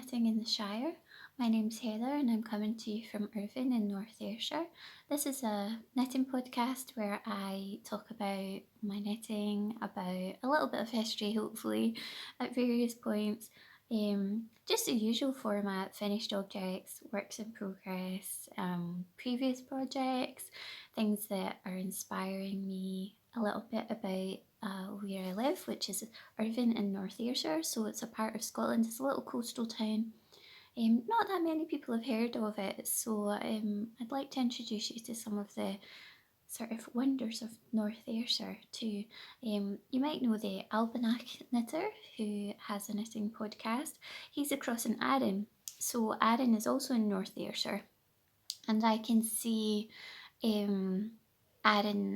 knitting in the Shire. My name's Heather and I'm coming to you from Irvine in North Ayrshire. This is a knitting podcast where I talk about my knitting, about a little bit of history hopefully at various points. Just the usual format, finished objects, works in progress, previous projects, things that are inspiring me, a little bit about where I live, which is Irvine in North Ayrshire, so it's a part of Scotland. It's a little coastal town. Not that many people have heard of it, so I'd like to introduce you to some of the sort of wonders of North Ayrshire too. You might know the Almanac knitter who has a knitting podcast. He's across in Arran, so Arran is also in North Ayrshire, and I can see Arran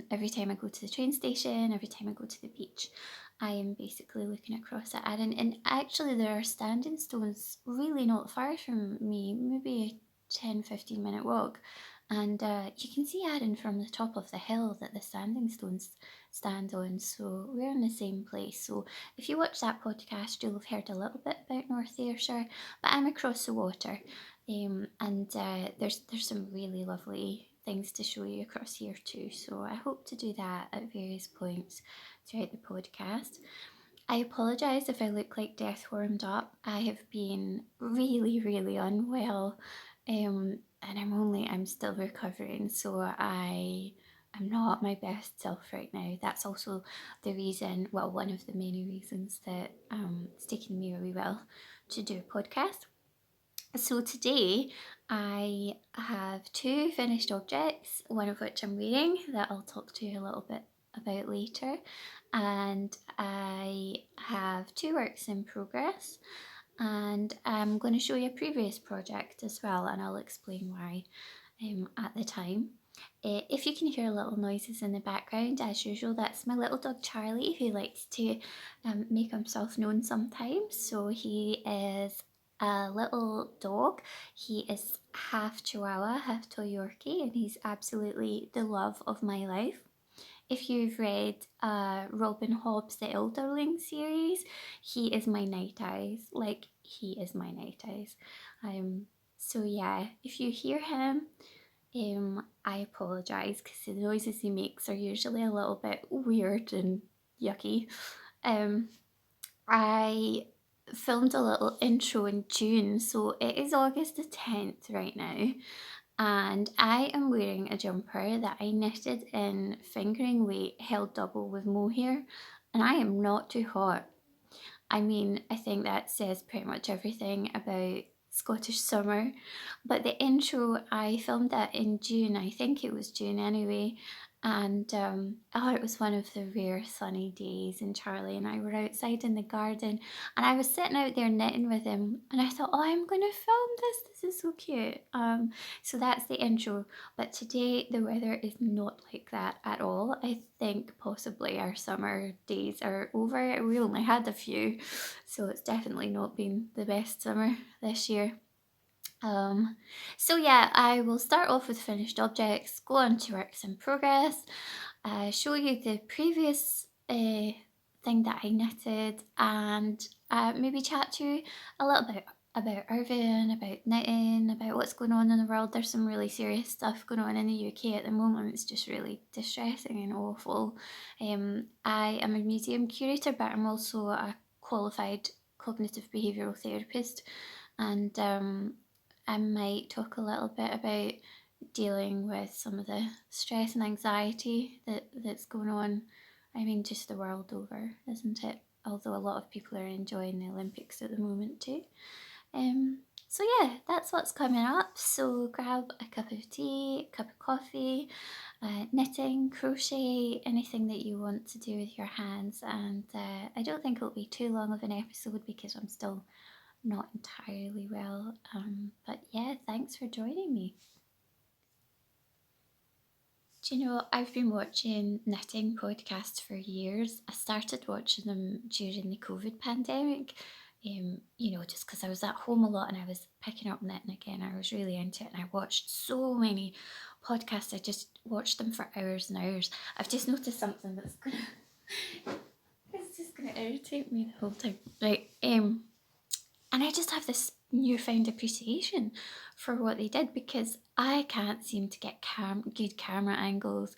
every time I go to the train station, every time I go to the beach. I am basically looking across at Arran, and actually there are standing stones really not far from me, maybe a 10-15 minute walk, and you can see Arran from the top of the hill that the standing stones stand on, so we're in the same place. So if you watch that podcast you'll have heard a little bit about North Ayrshire, but I'm across the water. And there's some really lovely things to show you across here too, so I hope to do that at various points throughout the podcast. I apologise if I look like death warmed up. I have been really unwell, and I'm still recovering, so I'm not my best self right now. That's also the reason, well, one of the many reasons that it's taken me a wee while to do a podcast. So today I have two finished objects, one of which I'm wearing that I'll talk to you a little bit about later, and I have two works in progress, and I'm going to show you a previous project as well, and I'll explain why at the time. If you can hear little noises in the background, as usual, that's my little dog Charlie, who likes to make himself known sometimes. So he is a little dog. He is half Chihuahua, half Toy Yorkie, and he's absolutely the love of my life. If you've read Robin Hobb's The Elderlings series, he is my night eyes. Like, he is my night eyes. So yeah, if you hear him, I apologise because the noises he makes are usually a little bit weird and yucky. I filmed a little intro in June, so it is August the 10th right now, and I am wearing a jumper that I knitted in fingering weight held double with Mohair, and I am not too hot. I mean, I think that says pretty much everything about Scottish summer. But the intro, I filmed that in June, I think it was June anyway. And it was one of the rare sunny days, and Charlie and I were outside in the garden, and I was sitting out there knitting with him, and I thought, oh, I'm going to film this. This is so cute. So that's the intro. But today the weather is not like that at all. I think possibly our summer days are over. We only had a few, so it's definitely not been the best summer this year. So yeah, I will start off with finished objects, go on to works in progress, show you the previous thing that I knitted, and maybe chat to you a little bit about Irvine, about knitting, about what's going on in the world. There's some really serious stuff going on in the UK at the moment. It's just really distressing and awful. I am a museum curator, but I'm also a qualified cognitive behavioural therapist, and I might talk a little bit about dealing with some of the stress and anxiety that's going on. I mean, just the world over, isn't it? Although a lot of people are enjoying the Olympics at the moment too. So yeah, that's what's coming up. So grab a cup of tea, a cup of coffee, knitting, crochet, anything that you want to do with your hands. And I don't think it'll be too long of an episode because I'm still not entirely well, but yeah, thanks for joining me. Do you know, I've been watching knitting podcasts for years. I started watching them during the COVID pandemic, just because I was at home a lot and I was picking up knitting again. I was really into it and I watched so many podcasts. I just watched them for hours and hours. I've just noticed something that's it's just gonna irritate me the whole time. Right, And I just have this newfound appreciation for what they did, because I can't seem to get good camera angles.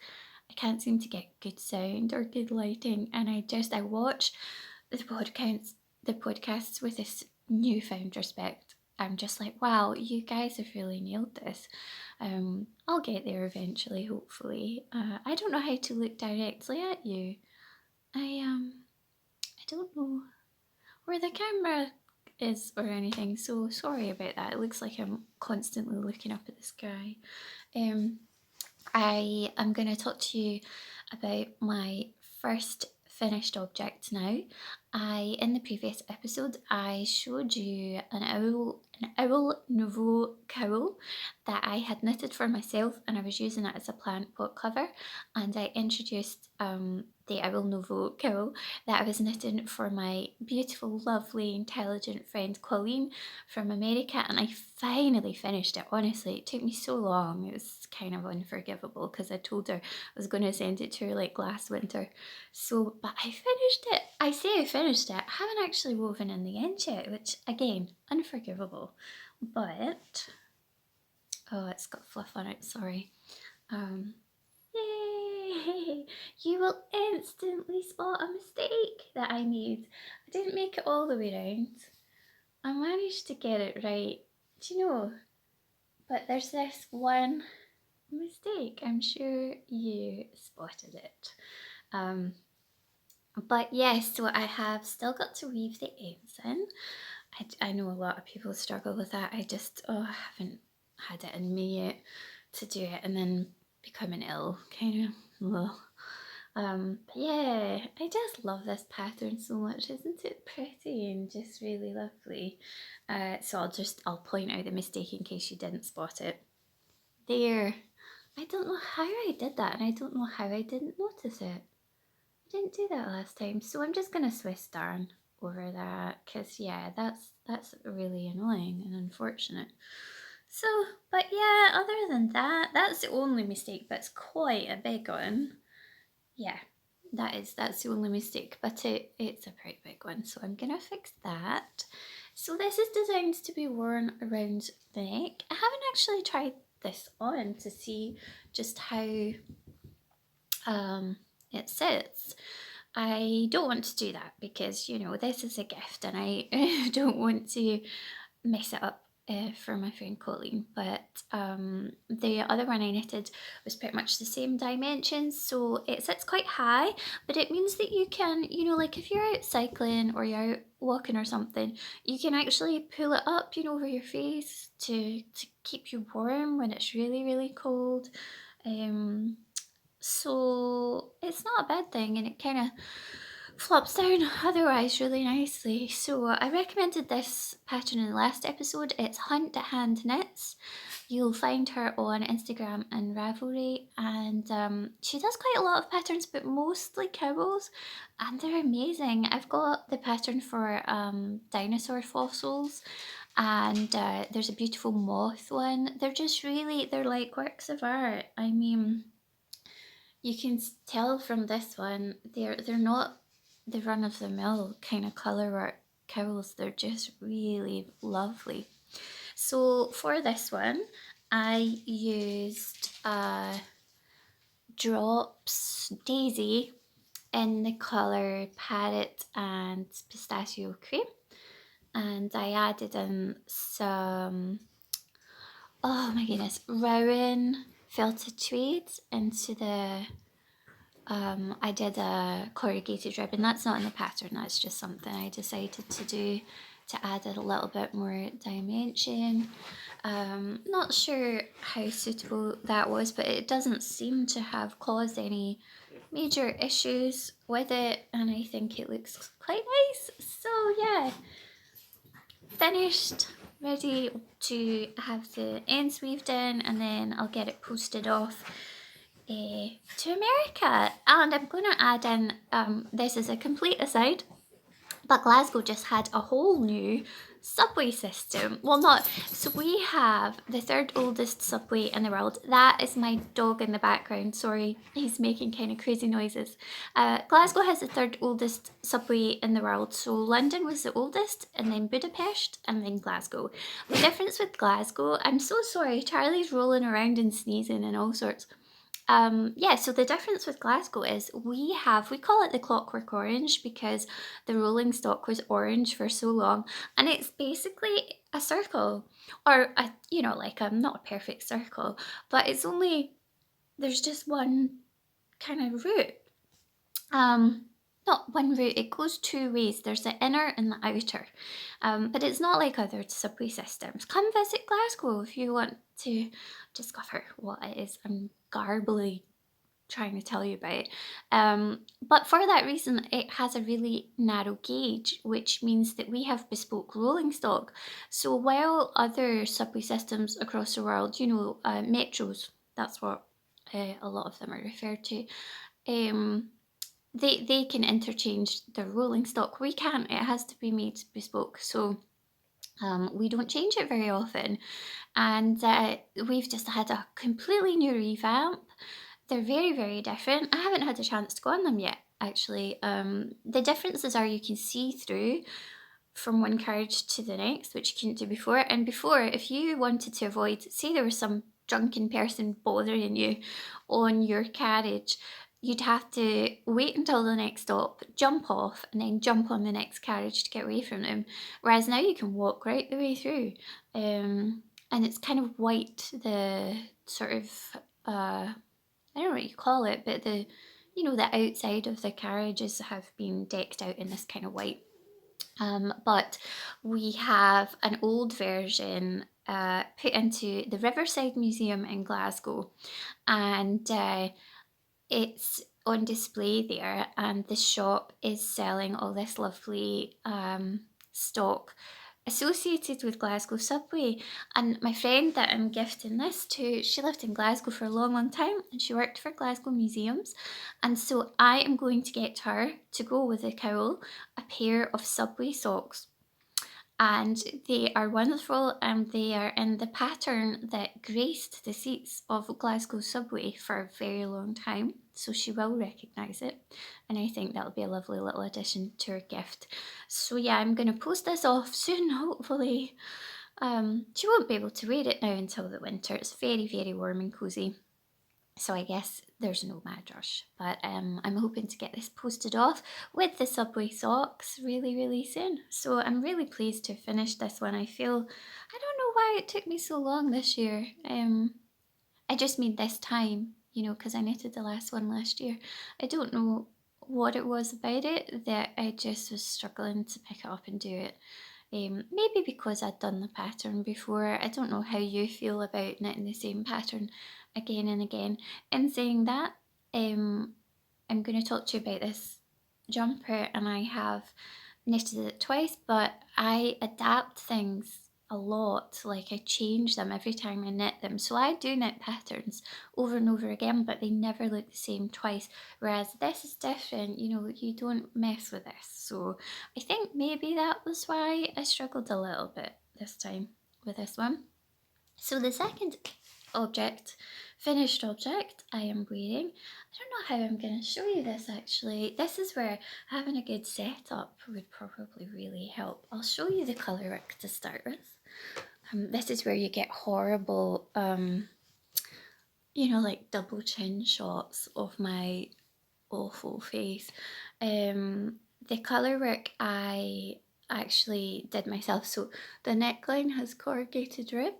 I can't seem to get good sound or good lighting, and I watch the podcasts with this newfound respect. I'm just like, wow, you guys have really nailed this. I'll get there eventually, hopefully. I don't know how to look directly at you. I don't know where the camera is or anything, so sorry about that. It looks like I'm constantly looking up at the sky. I am going to talk to you about my first finished object now. In the previous episode, I showed you an owl Nouveau cowl that I had knitted for myself, and I was using it as a plant pot cover. And I introduced the owl Nouveau cowl that I was knitting for my beautiful, lovely, intelligent friend Colleen from America, and I finally finished it. Honestly, it took me so long. It was kind of unforgivable because I told her I was going to send it to her like last winter. So, but I finished it. I say I finished it. I haven't actually woven in the end yet, which again, unforgivable. But oh, it's got fluff on it. Sorry. Yay! You will instantly spot a mistake that I made. I didn't make it all the way around. I managed to get it right. Do you know? But there's this one mistake. I'm sure you spotted it. But yes, so I have still got to weave the ends in. I know a lot of people struggle with that. I just haven't had it in me yet to do it, and then becoming ill, kind of. But yeah, I just love this pattern so much. Isn't it pretty and just really lovely? So I'll point out the mistake in case you didn't spot it. There. I don't know how I did that, and I don't know how I didn't notice it. I didn't do that last time, so I'm just gonna Swiss darn over that, because yeah, that's really annoying and unfortunate. So, but yeah, other than that, that's the only mistake, but it's quite a big one. Yeah, that's the only mistake, but it's a pretty big one, so I'm gonna fix that. So this is designed to be worn around the neck. I haven't actually tried this on to see just how it sits. I don't want to do that because, you know, this is a gift and I don't want to mess it up for my friend Colleen. But the other one I knitted was pretty much the same dimensions, so it sits quite high, but it means that you can, you know, like if you're out cycling or you're out walking or something, you can actually pull it up, you know, over your face to keep you warm when it's really, really cold. So it's not a bad thing, and it kind of flops down otherwise really nicely. So I recommended this pattern in the last episode. It's Hunt Hand Knits. You'll find her on Instagram and Ravelry, and she does quite a lot of patterns, but mostly cowls, and they're amazing. I've got the pattern for dinosaur fossils, and there's a beautiful moth one. They're like works of art. I mean, you can tell from this one, they're not the run-of-the-mill kind of colour work cowls. They're just really lovely. So for this one, I used Drops Daisy in the colour Parrot and Pistachio Cream. And I added in some, oh my goodness, Rowan Felted Tweed into the I did a corrugated ribbon. That's not in the pattern, that's just something I decided to do to add a little bit more dimension. Not sure how suitable that was, but it doesn't seem to have caused any major issues with it, and I think it looks quite nice. So yeah, finished, ready to have the ends weaved in, and then I'll get it posted off to America. And I'm going to add in, this is a complete aside, but Glasgow just had a whole new subway system. Well, not. So we have the third oldest subway in the world. That is my dog in the background. Sorry, he's making kind of crazy noises. Glasgow has the third oldest subway in the world. So London was the oldest, and then Budapest, and then Glasgow. The difference with Glasgow, I'm so sorry, Charlie's rolling around and sneezing and all sorts. Yeah, so the difference with Glasgow is we call it the Clockwork Orange because the rolling stock was orange for so long, and it's basically a circle, or a, you know, like not a perfect circle, but it's only, there's just one kind of route. Not one route, it goes two ways. There's the inner and the outer. But it's not like other subway systems. Come visit Glasgow if you want to discover what it is. I'm garbly trying to tell you about. But for that reason, it has a really narrow gauge, which means that we have bespoke rolling stock. So while other subway systems across the world, you know, metros, that's what a lot of them are referred to, they can interchange the rolling stock. We can't. It has to be made bespoke. So we don't change it very often. And we've just had a completely new revamp. They're very, very different. I haven't had a chance to go on them yet, actually. The differences are you can see through from one carriage to the next, which you couldn't do before. And before, if you wanted to avoid, say there was some drunken person bothering you on your carriage, you'd have to wait until the next stop, jump off, and then jump on the next carriage to get away from them. Whereas now you can walk right the way through. And it's kind of white, the sort of, I don't know what you call it, but the, you know, the outside of the carriages have been decked out in this kind of white. But we have an old version put into the Riverside Museum in Glasgow, and it's on display there, and the shop is selling all this lovely stock associated with Glasgow Subway. And my friend that I'm gifting this to, she lived in Glasgow for a long, long time, and she worked for Glasgow Museums. And so I am going to get her to go with the Cowl a pair of Subway socks. And they are wonderful, and they are in the pattern that graced the seats of Glasgow Subway for a very long time, so she will recognise it, and I think that'll be a lovely little addition to her gift. So yeah, I'm going to post this off soon, hopefully. She won't be able to wear it now until the winter. It's very, very warm and cosy. So I guess there's no mad rush, but I'm hoping to get this posted off with the Subway socks really, really soon. So I'm really pleased to finish this one. I don't know why it took me so long this year. I just mean this time, you know, because I knitted the last one last year. I don't know what it was about it that I just was struggling to pick it up and do it. Maybe because I'd done the pattern before. I don't know how you feel about knitting the same pattern again and again. In saying that, I'm going to talk to you about this jumper, and I have knitted it twice, but I adapt things a lot. Like I change them every time I knit them. So I do knit patterns over and over again, but they never look the same twice. Whereas this is different, you know, you don't mess with this. So I think maybe that was why I struggled a little bit this time with this one. So the second object, finished object, I am wearing. I don't know how I'm going to show you this actually. This is where having a good setup would probably really help. I'll show you the colour work to start with. This is where you get horrible, you know, like double chin shots of my awful face. The colour work I actually did myself. So the neckline has corrugated rib,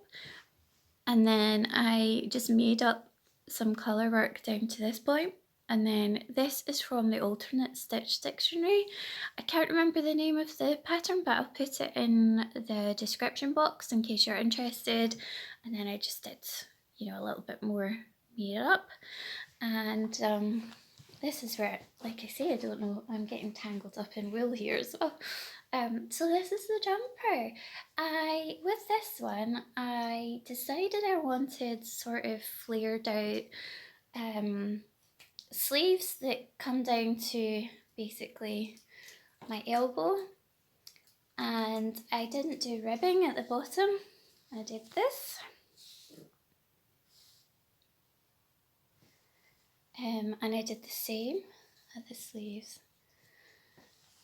and then I just made up some colour work down to this point. And then this is from the Alternate Stitch Dictionary. I can't remember the name of the pattern, but I'll put it in the description box in case you're interested. And then I just did, you know, a little bit more made up. And this is where, like I say, I don't know, I'm getting tangled up in wool here as well. So this is the jumper. With this one, I decided I wanted sort of flared out sleeves that come down to basically my elbow. And I didn't do ribbing at the bottom. I did this. And I did the same at the sleeves.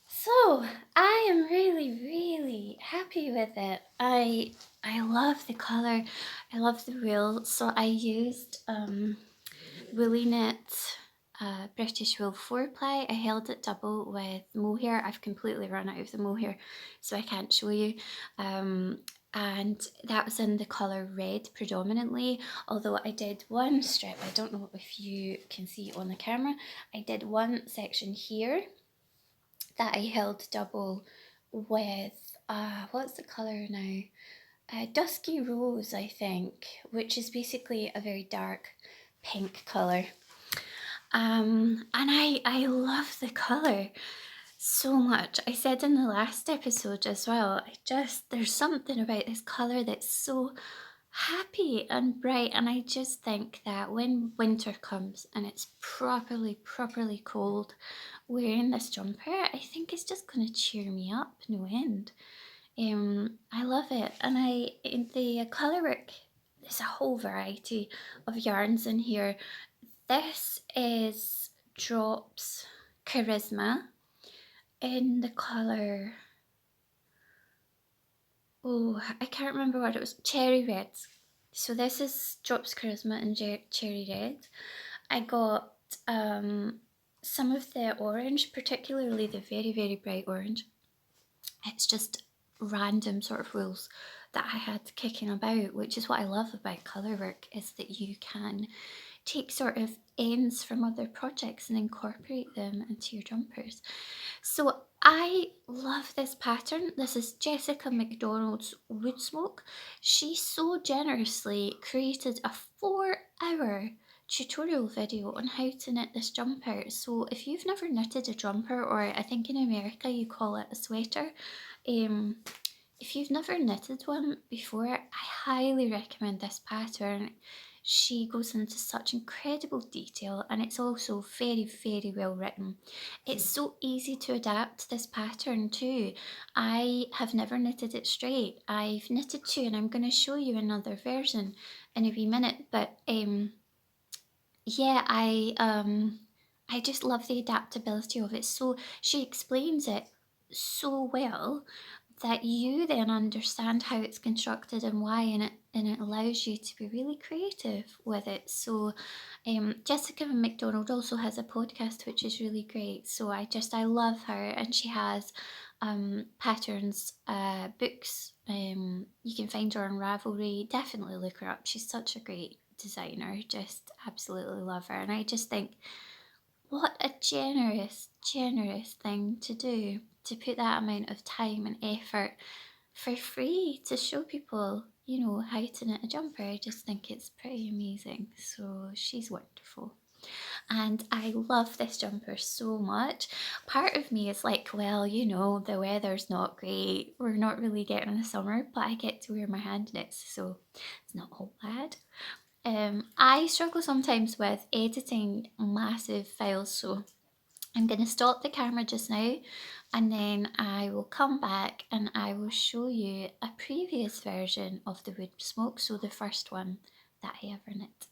So I am really happy with it. I love the colour. I love the wool. So I used Woolly Knit British Wool 4-ply. I held it double with Mohair. I've completely run out of the Mohair, so I can't show you. And that was in the colour red predominantly, although I did one strip. I don't know if you can see on the camera. I did one section here that I held double with, what's the colour now? Dusky Rose, I think, which is basically a very dark pink colour. And I love the colour so much. I said in the last episode as well, there's something about this colour that's so happy and bright, and I just think that when winter comes and it's properly cold, wearing this jumper, I think it's just going to cheer me up no end. I love it, and in the colour work, there's a whole variety of yarns in here. This is Drops Charisma in the colour, oh, I can't remember what it was, Cherry Red. So this is Drops Charisma in Cherry Red. I got some of the orange, particularly the very bright orange. It's just random sort of wools that I had kicking about, which is what I love about colour work, is that you can take sort of ends from other projects and incorporate them into your jumpers. So I love this pattern. This is Jessica McDonald's Woodsmoke. She so generously created a 4-hour tutorial video on how to knit this jumper. So if you've never knitted a jumper, or I think in America you call it a sweater, if you've never knitted one before, I highly recommend this pattern. She goes into such incredible detail, and it's also very well written. It's so easy to adapt this pattern too. I have never knitted it straight. I've knitted two, and I'm going to show you another version in a wee minute, but yeah, I just love the adaptability of it. So she explains it so well that you then understand how it's constructed and why, and it allows you to be really creative with it. So Jessica McDonald also has a podcast which is really great, so I love her, and she has patterns books. You can find her on Ravelry. Definitely look her up. She's such a great designer. Just absolutely love her, and I just think what a generous thing to do, to put that amount of time and effort for free to show people, you know, how to knit a jumper. I just think it's pretty amazing. So she's wonderful. And I love this jumper so much. Part of me is like, well, you know, the weather's not great. We're not really getting the summer, but I get to wear my hand knits, so it's not all bad. I struggle sometimes with editing massive files, so I'm going to stop the camera just now, and then I will come back and I will show you a previous version of the Woodsmoke, so the first one that I ever knit.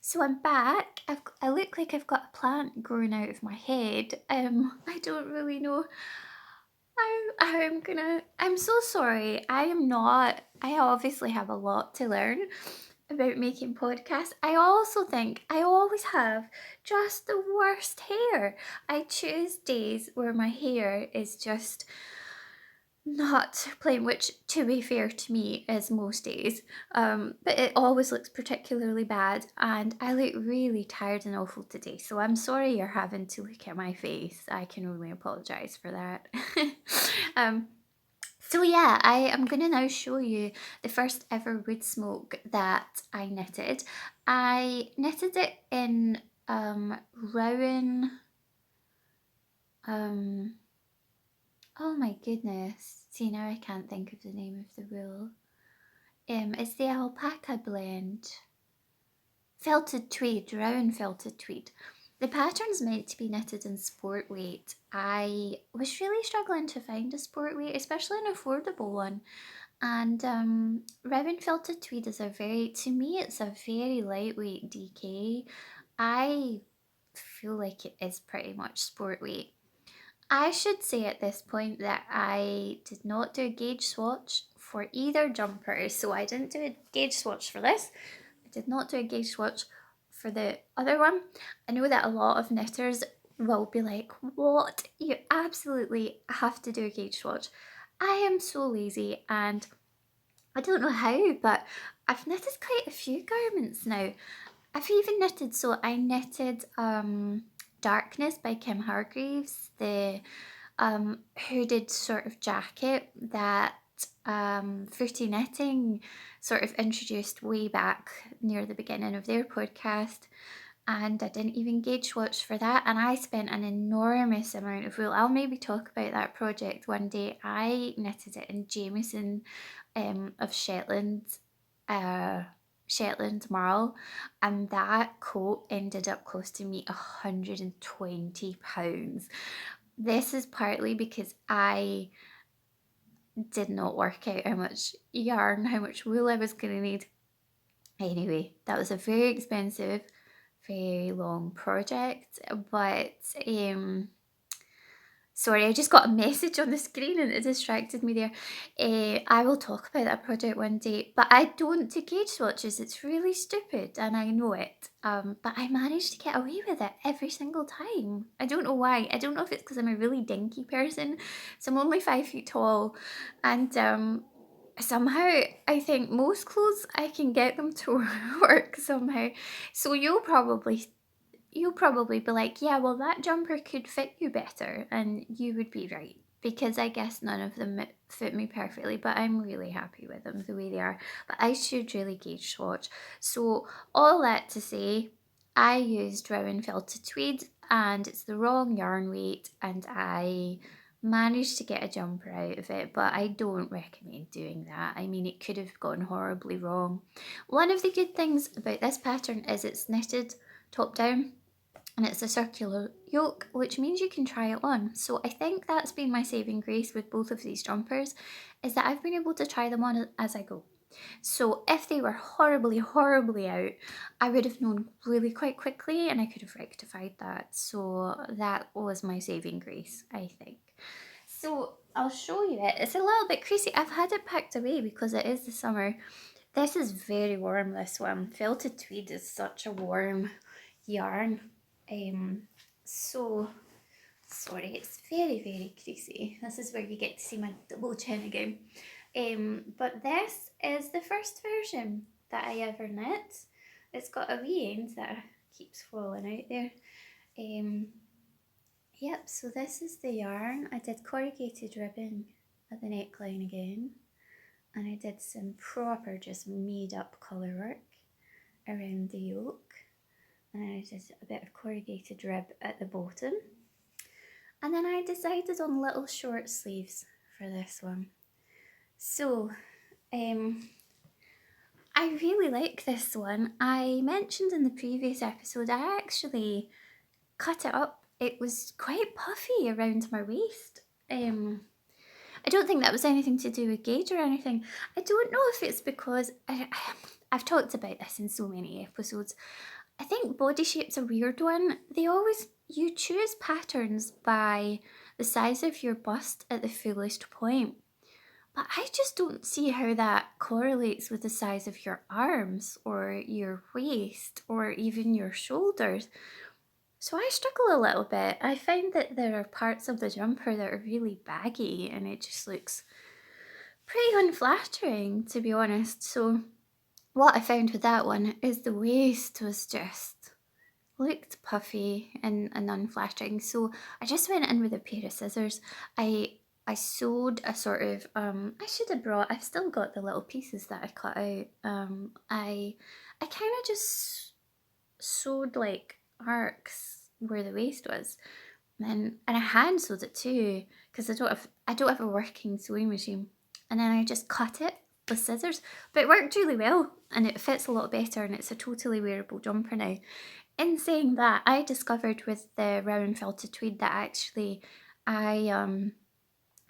So I'm back. I look like I've got a plant growing out of my head. I don't really know I'm so sorry. I obviously have a lot to learn about making podcasts. I also think I always have just the worst hair. I choose days where my hair is just not plain, which to be fair to me is most days, but it always looks particularly bad, and I look really tired and awful today, so I'm sorry you're having to look at my face. I can only apologise for that. So yeah, I am going to now show you the first ever Woodsmoke that I knitted. I knitted it in Rowan, oh my goodness, see now I can't think of the name of the wool. It's the alpaca blend. Felted tweed, Rowan felted tweed. The pattern's meant to be knitted in sport weight. I was really struggling to find a sport weight, especially an affordable one. And ribbon felted tweed is to me, it's a very lightweight DK. I feel like it is pretty much sport weight. I should say at this point that I did not do a gauge swatch for either jumper. So I didn't do a gauge swatch for this. I did not do a gauge swatch for the other one. I know that a lot of knitters will be like, what? You absolutely have to do a gauge swatch. I am so lazy and I don't know how, but I've knitted quite a few garments now. I've even knitted, so I knitted Darkness by Kim Hargreaves, the hooded sort of jacket that Fruity Knitting sort of introduced way back near the beginning of their podcast. And I didn't even gauge swatch for that, and I spent an enormous amount of wool. I'll maybe talk about that project one day. I knitted it in Jameson of Shetland marl, and that coat ended up costing me £120. This is partly because I did not work out how much yarn, how much wool I was going to need. Anyway, that was a very expensive, very long project, but sorry, I just got a message on the screen and it distracted me there. I will talk about that project one day, but I don't do gauge swatches. It's really stupid and I know it. But I managed to get away with it every single time. I don't know why. I don't know if it's because I'm a really dinky person. So I'm only 5 feet tall, and somehow I think most clothes I can get them to work somehow. So you'll probably be like, yeah, well, that jumper could fit you better. And you would be right, because I guess none of them fit me perfectly, but I'm really happy with them the way they are. But I should really gauge swatch. So all that to say, I used Rowan Felted Tweed and it's the wrong yarn weight, and I managed to get a jumper out of it, but I don't recommend doing that. I mean, it could have gone horribly wrong. One of the good things about this pattern is it's knitted top down, and it's a circular yoke, which means you can try it on. So I think that's been my saving grace with both of these jumpers, is that I've been able to try them on as I go. So if they were horribly, horribly out, I would have known really quite quickly and I could have rectified that. So that was my saving grace, I think. So I'll show you it. It's a little bit creasy. I've had it packed away because it is the summer. This is very warm, this one. Felted tweed is such a warm yarn. So sorry, it's very, very creasy. This is where you get to see my double chin again. But this is the first version that I ever knit. It's got a wee end that keeps falling out there. Yep, so this is the yarn. I did corrugated ribbon at the neckline again, and I did some proper just made up colour work around the yoke. And I did a bit of corrugated rib at the bottom. And then I decided on little short sleeves for this one. So, I really like this one. I mentioned in the previous episode, I actually cut it up. It was quite puffy around my waist. I don't think that was anything to do with gauge or anything. I don't know if it's because, I've talked about this in so many episodes. I think body shape's a weird one. You choose patterns by the size of your bust at the fullest point. But I just don't see how that correlates with the size of your arms or your waist or even your shoulders. So I struggle a little bit. I find that there are parts of the jumper that are really baggy and it just looks pretty unflattering, to be honest. So what I found with that one is the waist was just looked puffy and unflattering. So I just went in with a pair of scissors. I sewed a sort of I've still got the little pieces that I cut out. I kind of just sewed like arcs where the waist was. And I hand sewed it too, because I don't have a working sewing machine. And then I just cut it with scissors, but it worked really well and it fits a lot better and it's a totally wearable jumper now. in saying that, I discovered with the round felted tweed that actually I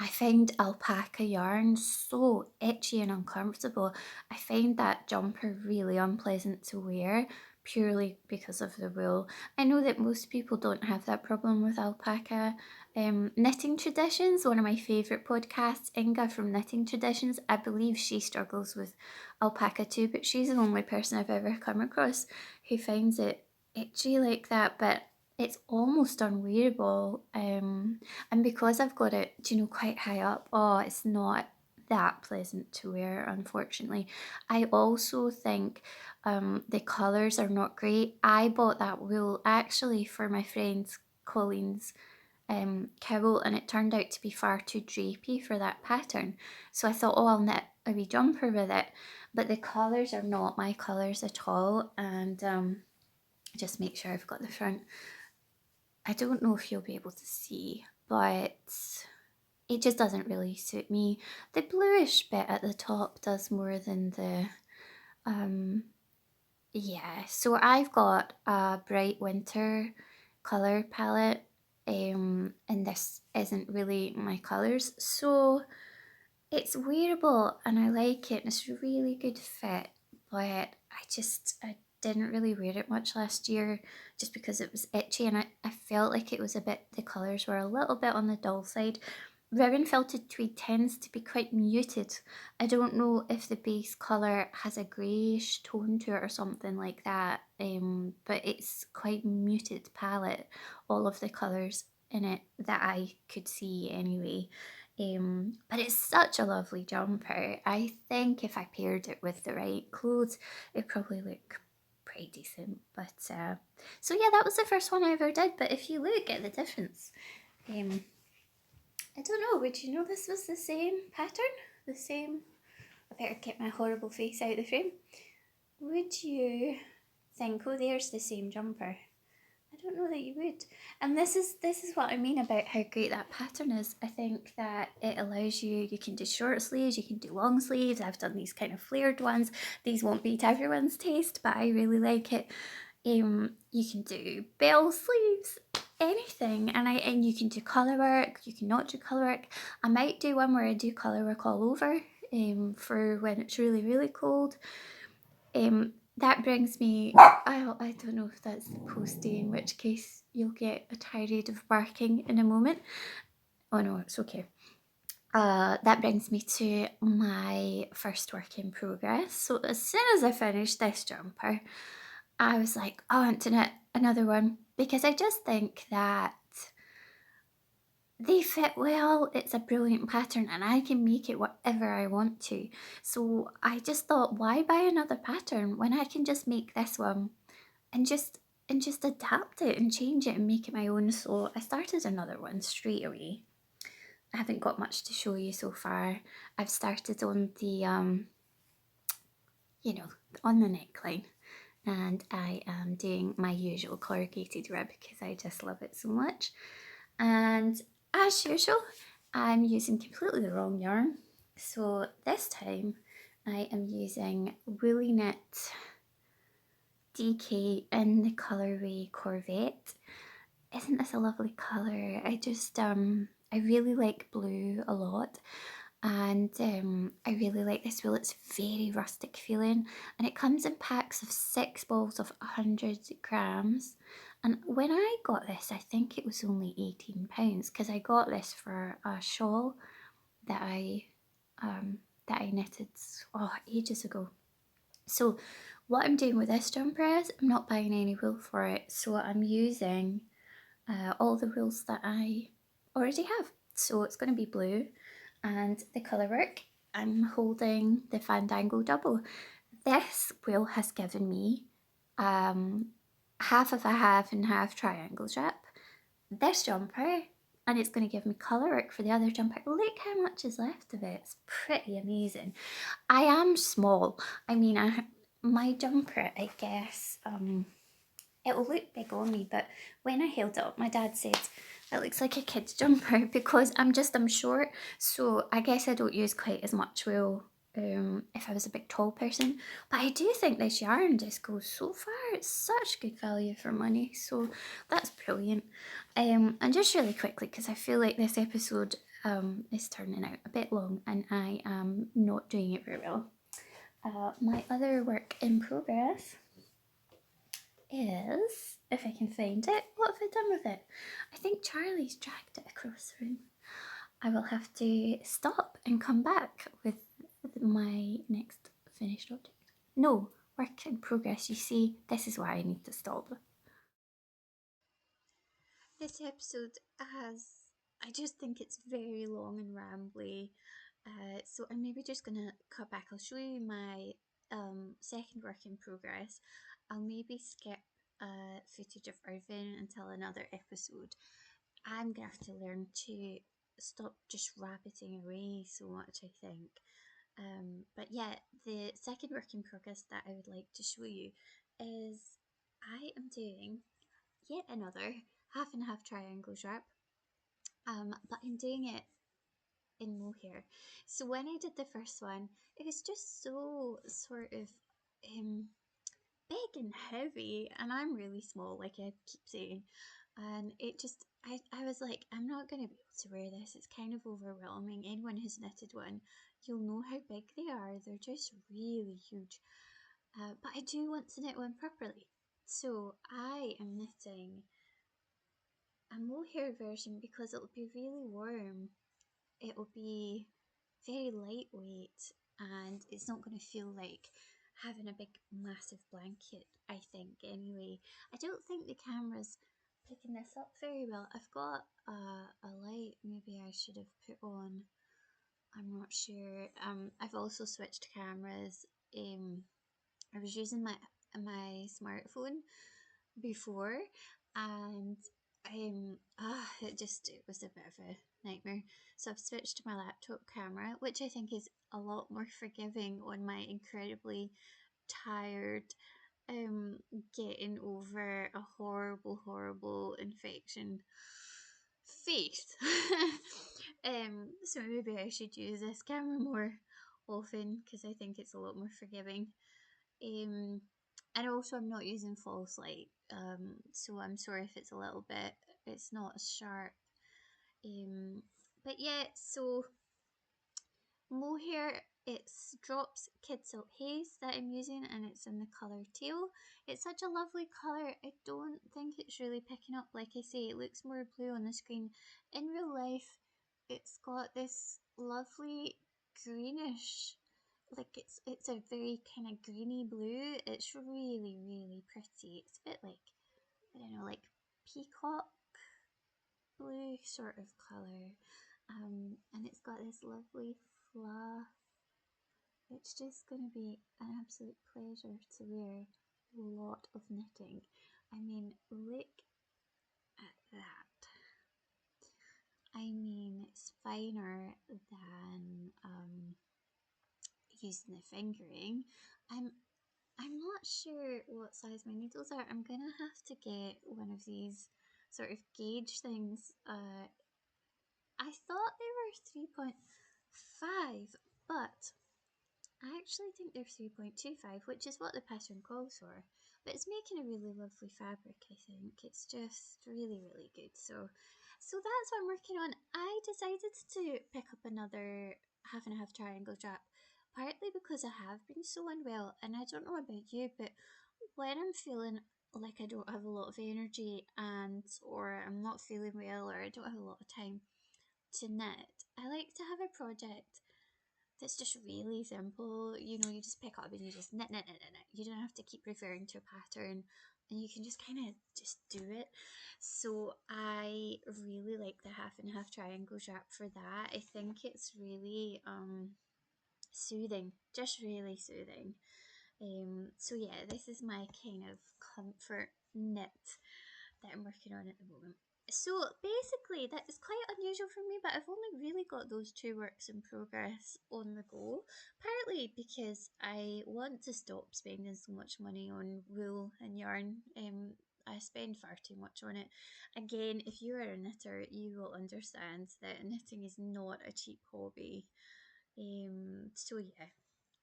find alpaca yarn so itchy and uncomfortable. I find that jumper really unpleasant to wear purely because of the wool. I know that most people don't have that problem with alpaca. Knitting Traditions, one of my favourite podcasts, Inga from Knitting Traditions, I believe she struggles with alpaca too, but she's the only person I've ever come across who finds it itchy like that, but it's almost unwearable. And because I've got it, quite high up, oh, it's not that pleasant to wear, unfortunately. I also think the colours are not great. I bought that wool actually for my friend Colleen's cowl, and it turned out to be far too drapey for that pattern. So I thought, oh, I'll knit a wee jumper with it. But the colours are not my colours at all, and just make sure I've got the front. I don't know if you'll be able to see, but it just doesn't really suit me. The bluish bit at the top does more than the, yeah. So I've got a bright winter colour palette, and this isn't really my colours. So it's wearable and I like it and it's a really good fit, but I didn't really wear it much last year just because it was itchy, and I felt like it was a bit, the colours were a little bit on the dull side. Ribbon felted tweed tends to be quite muted. I don't know if the base colour has a greyish tone to it or something like that, but it's quite muted palette, all of the colours in it that I could see anyway. But it's such a lovely jumper. I think if I paired it with the right clothes, it'd probably look pretty decent. But so yeah, that was the first one I ever did. But if you look at the difference, I don't know, would you know this was the same pattern? The same, I better get my horrible face out of the frame. Would you think, oh, there's the same jumper? I don't know that you would. And this is what I mean about how great that pattern is. I think that it allows you can do short sleeves, you can do long sleeves. I've done these kind of flared ones. These won't be to everyone's taste, but I really like it. You can do bell sleeves, anything, and you can do colour work, you can not do colour work. I might do one where I do colour work all over for when it's really, really cold. That brings me, I don't know if that's the postie, in which case you'll get a tirade of barking in a moment. Oh no, it's okay. That brings me to my first work in progress. So as soon as I finished this jumper, I was like, oh, I want to knit another one, because I just think that they fit well. It's a brilliant pattern and I can make it whatever I want to. So I just thought, why buy another pattern when I can just make this one and just adapt it and change it and make it my own. So I started another one straight away. I haven't got much to show you so far. I've started on the on the neckline, and I am doing my usual corrugated rib because I just love it so much. And as usual, I'm using completely the wrong yarn. So this time I am using Woolly Knit DK in the colourway Corvette. Isn't this a lovely colour? I really like blue a lot, and I really like this wool. It's very rustic feeling, and it comes in packs of 6 balls of 100 grams. And when I got this, I think it was only £18 because I got this for a shawl that I knitted ages ago. So what I'm doing with this jumper is I'm not buying any wool for it, so I'm using all the wools that I already have. So it's going to be blue, and the colour work, I'm holding the Fandango double. This wool has given me half of a half and half triangle strap, this jumper, and it's going to give me colour work for the other jumper. Look how much is left of it. It's pretty amazing. I am small. I mean, my jumper, I guess, it will look big on me, but when I held it up, my dad said it looks like a kid's jumper because I'm short, so I guess I don't use quite as much wool if I was a big tall person. But I do think this yarn just goes so far. It's such good value for money, so that's brilliant. And just really quickly, because I feel like this episode is turning out a bit long and I am not doing it very well. My other work in progress is, if I can find it, what have I done with it? I think Charlie's dragged it across the room. I will have to stop and come back with my next finished object. No, work in progress. You see, this is why I need to stop. This episode I just think it's very long and rambly. So I'm maybe just gonna cut back. I'll show you my second work in progress. I'll maybe skip footage of Irvin until another episode. I'm gonna have to learn to stop just rabbiting away so much, I think. But yeah, the second work in progress that I would like to show you is I am doing yet another half and half triangle wrap, but I'm doing it in Mohair. So when I did the first one, it was just so sort of big and heavy, and I'm really small, like I keep saying, and it just I was like, I'm not going to be able to wear this. It's kind of overwhelming. Anyone who's knitted one, you'll know how big they are. They're just really huge. But I do want to knit one properly. So I am knitting a mohair version because it'll be really warm. It'll be very lightweight and it's not going to feel like having a big massive blanket, I think, anyway. I don't think the camera's picking this up very well. I've got a light maybe I should have put on. I'm not sure. I've also switched cameras. I was using my smartphone before, and it was a bit of a nightmare. So I've switched to my laptop camera, which I think is a lot more forgiving on my incredibly tired, getting over a horrible infection face. So maybe I should use this camera more often because I think it's a lot more forgiving. Um, and also I'm not using false light, so I'm sorry if it's a little bit, it's not as sharp. But yeah, so mohair, it's Drops Kid Silk Haze that I'm using, and it's in the colour teal. It's such a lovely colour. I don't think it's really picking up. Like I say, it looks more blue on the screen. In real life, it's got this lovely greenish, like it's a very kind of greeny blue. It's really pretty. It's a bit like, I don't know, like peacock blue sort of colour. And it's got this lovely fluff. It's just going to be an absolute pleasure to wear. A lot of knitting. I mean, look at that. I mean, it's finer than using the fingering. I'm I'm not sure what size my needles are. I'm gonna have to get one of these sort of gauge things. I thought they were 3.5, but I actually think they're 3.25, which is what the pattern calls for. But it's making a really lovely fabric, I think. It's just really good. So that's what I'm working on. I decided to pick up another half and half triangle strap, partly because I have been so unwell, and I don't know about you, but when I'm feeling like I don't have a lot of energy and or I'm not feeling well or I don't have a lot of time to knit, I like to have a project that's just really simple. You know, you just pick up and you just knit. You don't have to keep referring to a pattern and you can just kind of just do it. So I really like the half and half triangle strap for that. I think it's really soothing, just really soothing. So yeah, this is my kind of comfort knit that I'm working on at the moment. So basically, that is quite unusual for me, but I've only really got those two works in progress on the go. Partly because I want to stop spending so much money on wool and yarn. I spend far too much on it. Again, if you are a knitter, you will understand that knitting is not a cheap hobby. So yeah,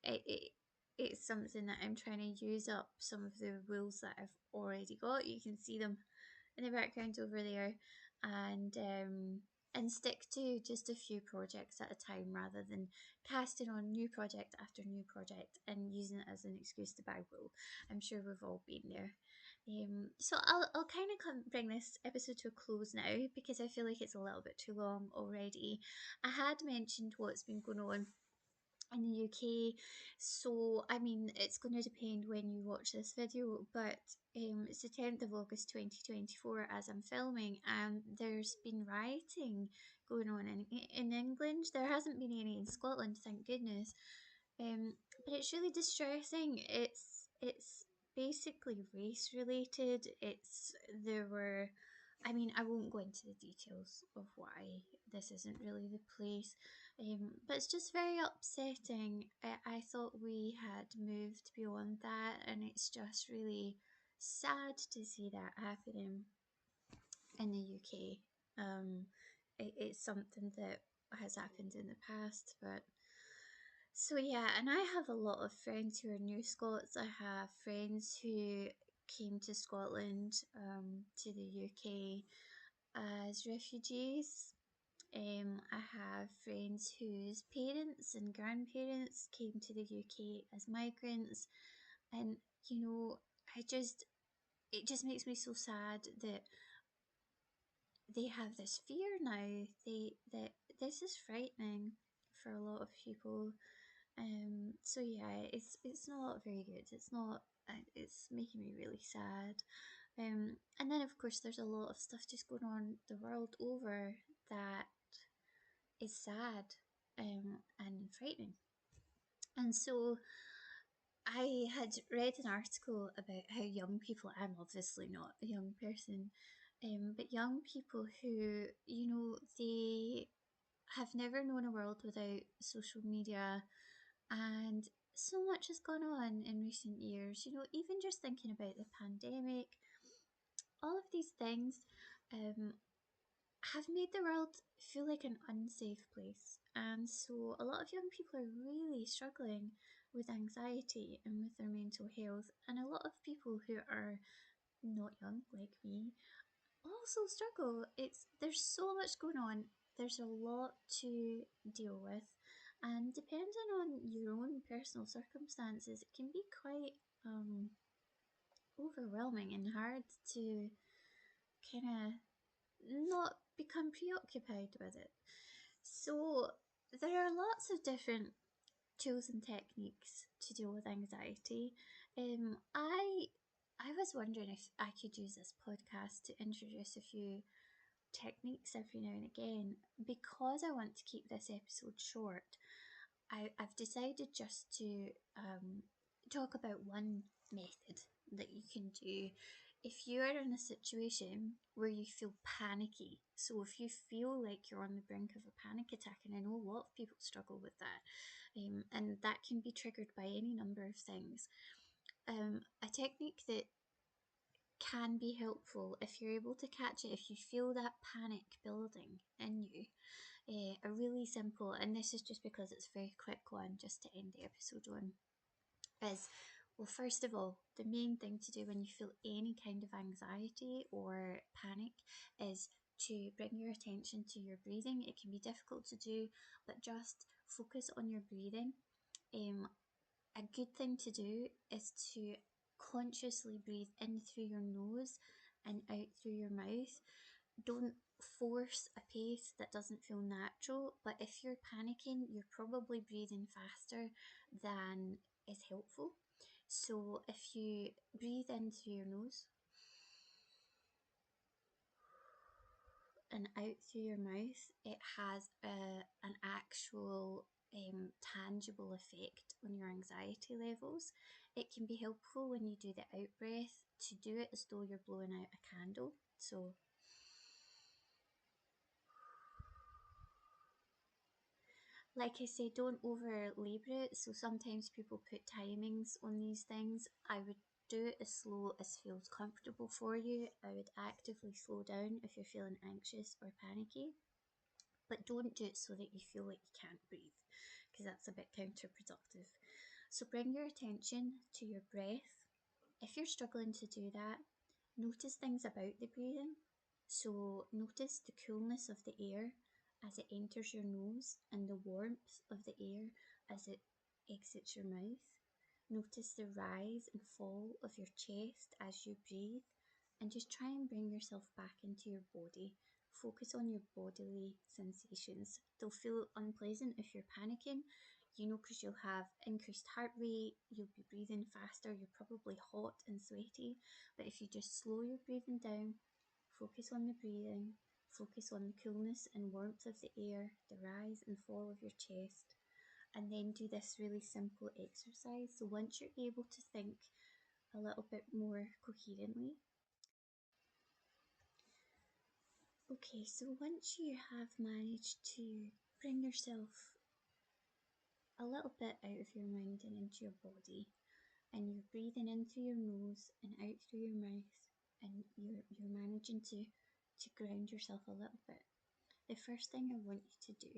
it it's something that I'm trying to use up some of the rules that I've already got. You can see them in the background over there, and stick to just a few projects at a time rather than casting on new project after new project and using it as an excuse to buy wool. I'm sure we've all been there. So I'll kind of bring this episode to a close now because I feel like it's a little bit too long already. I had mentioned what's been going on in the UK. So, I mean, it's going to depend when you watch this video, but it's the 10th of August 2024 as I'm filming, and there's been rioting going on in England. There hasn't been any in Scotland, thank goodness. But it's really distressing. It's basically race related. There were, I mean, I won't go into the details of why this isn't really the place, but it's just very upsetting. I thought we had moved beyond that, and it's just really sad to see that happening in the UK. It's something that has happened in the past, but so yeah, and I have a lot of friends who are new Scots. I have friends who came to Scotland, to the UK as refugees. I have friends whose parents and grandparents came to the UK as migrants, and you know, it just makes me so sad that they have this fear now. That this is frightening for a lot of people. So yeah, it's not very good. It's not. It's making me really sad. And then of course there's a lot of stuff just going on the world over that is sad, and frightening. And so I had read an article about how young people, I'm obviously not a young person, but young people who, you know, they have never known a world without social media, and so much has gone on in recent years, you know, even just thinking about the pandemic, all of these things, um, have made the world feel like an unsafe place. And so a lot of young people are really struggling with anxiety and with their mental health. And a lot of people who are not young, like me, also struggle. There's so much going on. There's a lot to deal with. And depending on your own personal circumstances, it can be quite overwhelming and hard to kind of not become preoccupied with it. So there are lots of different tools and techniques to deal with anxiety. I was wondering if I could use this podcast to introduce a few techniques every now and again. Because I want to keep this episode short, I've decided just to talk about one method that you can do if you are in a situation where you feel panicky. So if you feel like you're on the brink of a panic attack, and I know a lot of people struggle with that, and that can be triggered by any number of things. A technique that can be helpful if you're able to catch it, if you feel that panic building in you, a really simple, and this is just because it's a very quick one just to end the episode on, is, well, first of all, the main thing to do when you feel any kind of anxiety or panic is to bring your attention to your breathing. It can be difficult to do, but just focus on your breathing. A good thing to do is to consciously breathe in through your nose and out through your mouth. Don't force a pace that doesn't feel natural, but if you're panicking, you're probably breathing faster than is helpful. So if you breathe in through your nose and out through your mouth, it has an actual tangible effect on your anxiety levels. It can be helpful when you do the out breath to do it as though you're blowing out a candle. So like I say, don't over labour it. So sometimes people put timings on these things. I would do it as slow as feels comfortable for you. I would actively slow down if you're feeling anxious or panicky. But don't do it so that you feel like you can't breathe, because that's a bit counterproductive. So bring your attention to your breath. If you're struggling to do that, notice things about the breathing. So notice the coolness of the air as it enters your nose and the warmth of the air as it exits your mouth. Notice the rise and fall of your chest as you breathe, and just try and bring yourself back into your body. Focus on your bodily sensations. They'll feel unpleasant if you're panicking, because you'll have increased heart rate, you'll be breathing faster, you're probably hot and sweaty. But if you just slow your breathing down, focus on the breathing, focus on the coolness and warmth of the air, the rise and fall of your chest, and then do this really simple exercise. So once you're able to think a little bit more coherently, okay, so once you have managed to bring yourself a little bit out of your mind and into your body, and you're breathing in through your nose and out through your mouth, and you're managing to ground yourself a little bit, the first thing I want you to do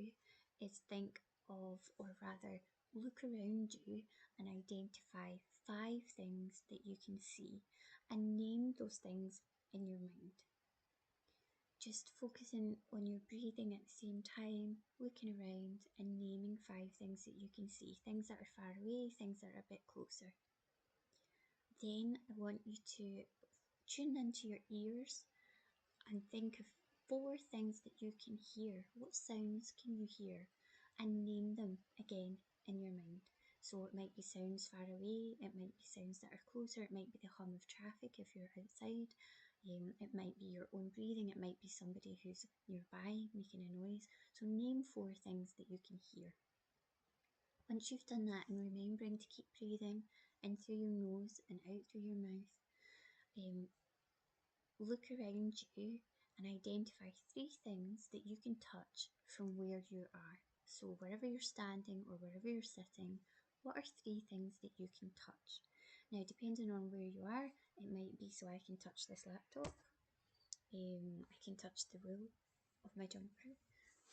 is think of, or rather look around you and identify 5 things that you can see and name those things in your mind. Just focusing on your breathing at the same time, looking around and naming 5 things that you can see, things that are far away, things that are a bit closer. Then I want you to tune into your ears and think of 4 things that you can hear. What sounds can you hear? And name them again in your mind. So it might be sounds far away, it might be sounds that are closer, it might be the hum of traffic if you're outside, it might be your own breathing, it might be somebody who's nearby making a noise. So name 4 things that you can hear. Once you've done that, and remembering to keep breathing in through your nose and out through your mouth, look around you and identify 3 things that you can touch from where you are. So wherever you're standing or wherever you're sitting, what are 3 things that you can touch? Now, depending on where you are, it might be so I can touch this laptop, I can touch the wool of my jumper,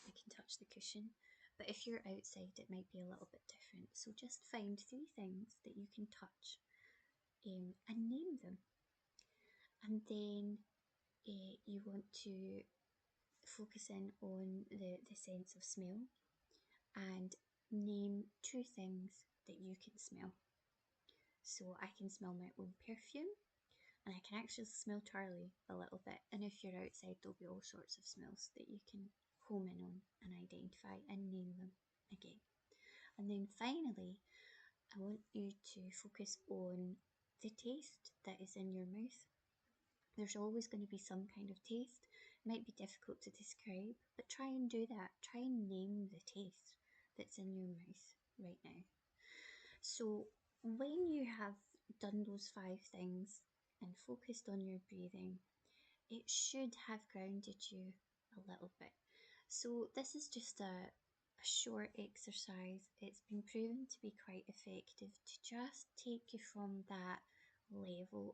I can touch the cushion. But if you're outside, it might be a little bit different. So just find 3 things that you can touch and name them. And then you want to focus in on the sense of smell and name 2 things that you can smell. So I can smell my own perfume, and I can actually smell Charlie a little bit. And if you're outside, there'll be all sorts of smells that you can home in on and identify and name them again. And then finally, I want you to focus on the taste that is in your mouth. There's always going to be some kind of taste. It might be difficult to describe, but try and do that. Try and name the taste that's in your mouth right now. So when you have done those 5 things and focused on your breathing, it should have grounded you a little bit. So this is just a short exercise. It's been proven to be quite effective to just take you from that level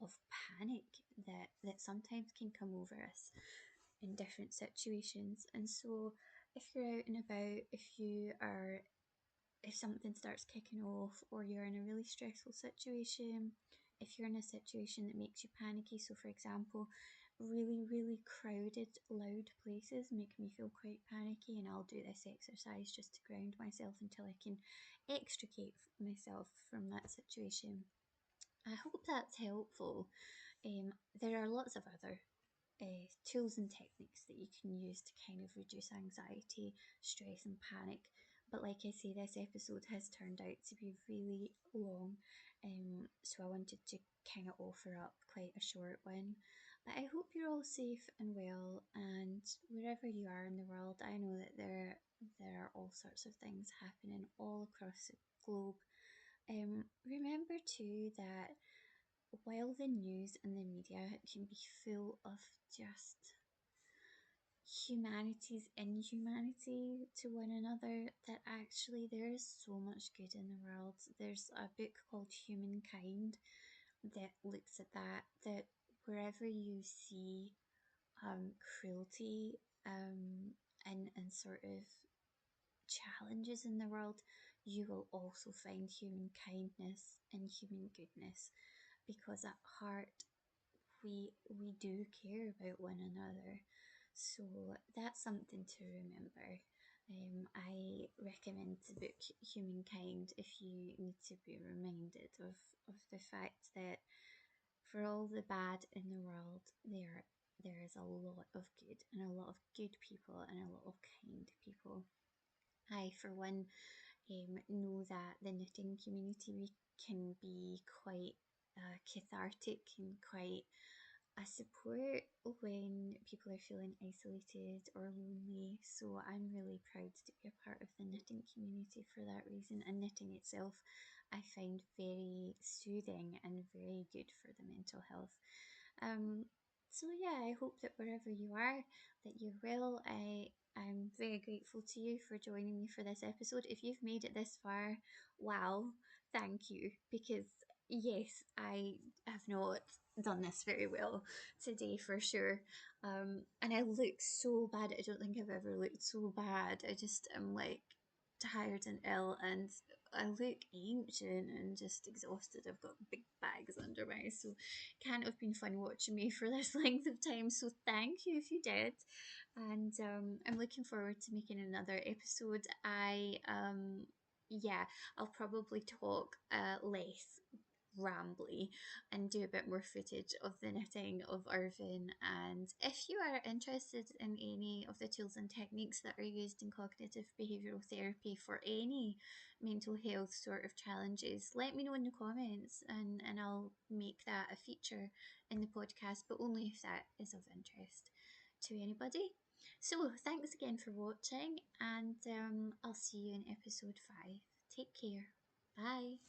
of panic that sometimes can come over us in different situations. And so if you're out and about, if something starts kicking off, or you're in a really stressful situation, if you're in a situation that makes you panicky, so for example, really crowded, loud places make me feel quite panicky, and I'll do this exercise just to ground myself until I can extricate myself from that situation. I hope that's helpful. There are lots of other tools and techniques that you can use to kind of reduce anxiety, stress and panic. But like I say, this episode has turned out to be really long, so I wanted to kind of offer up quite a short one. But I hope you're all safe and well, and wherever you are in the world, I know that there are all sorts of things happening all across the globe. Remember too that while the news and the media can be full of just humanity's inhumanity to one another, that actually there is so much good in the world. There's a book called Humankind that looks at that wherever you see cruelty and sort of challenges in the world, you will also find human kindness and human goodness, because at heart we do care about one another. So that's something to remember. I recommend the book Humankind if you need to be reminded of the fact that for all the bad in the world, there is a lot of good, and a lot of good people, and a lot of kind people. I, for one, know that the knitting community can be quite cathartic and quite a support when people are feeling isolated or lonely. So I'm really proud to be a part of the knitting community for that reason. And knitting itself, I find very soothing and very good for the mental health. Um, so yeah, I hope that wherever you are, that you're well. I'm very grateful to you for joining me for this episode. If you've made it this far, wow, thank you. Because yes, I have not done this very well today for sure. And I look so bad. I don't think I've ever looked so bad. I just am like tired and ill, and I look ancient and just exhausted. I've got big bags under my eyes, so can't have been fun watching me for this length of time. So thank you if you did, and I'm looking forward to making another episode. Yeah, I'll probably talk less rambly and do a bit more footage of the knitting of Irvin. And if you are interested in any of the tools and techniques that are used in cognitive behavioural therapy for any mental health sort of challenges, let me know in the comments, and I'll make that a feature in the podcast, but only if that is of interest to anybody. So thanks again for watching, and I'll see you in episode 5. Take care. Bye.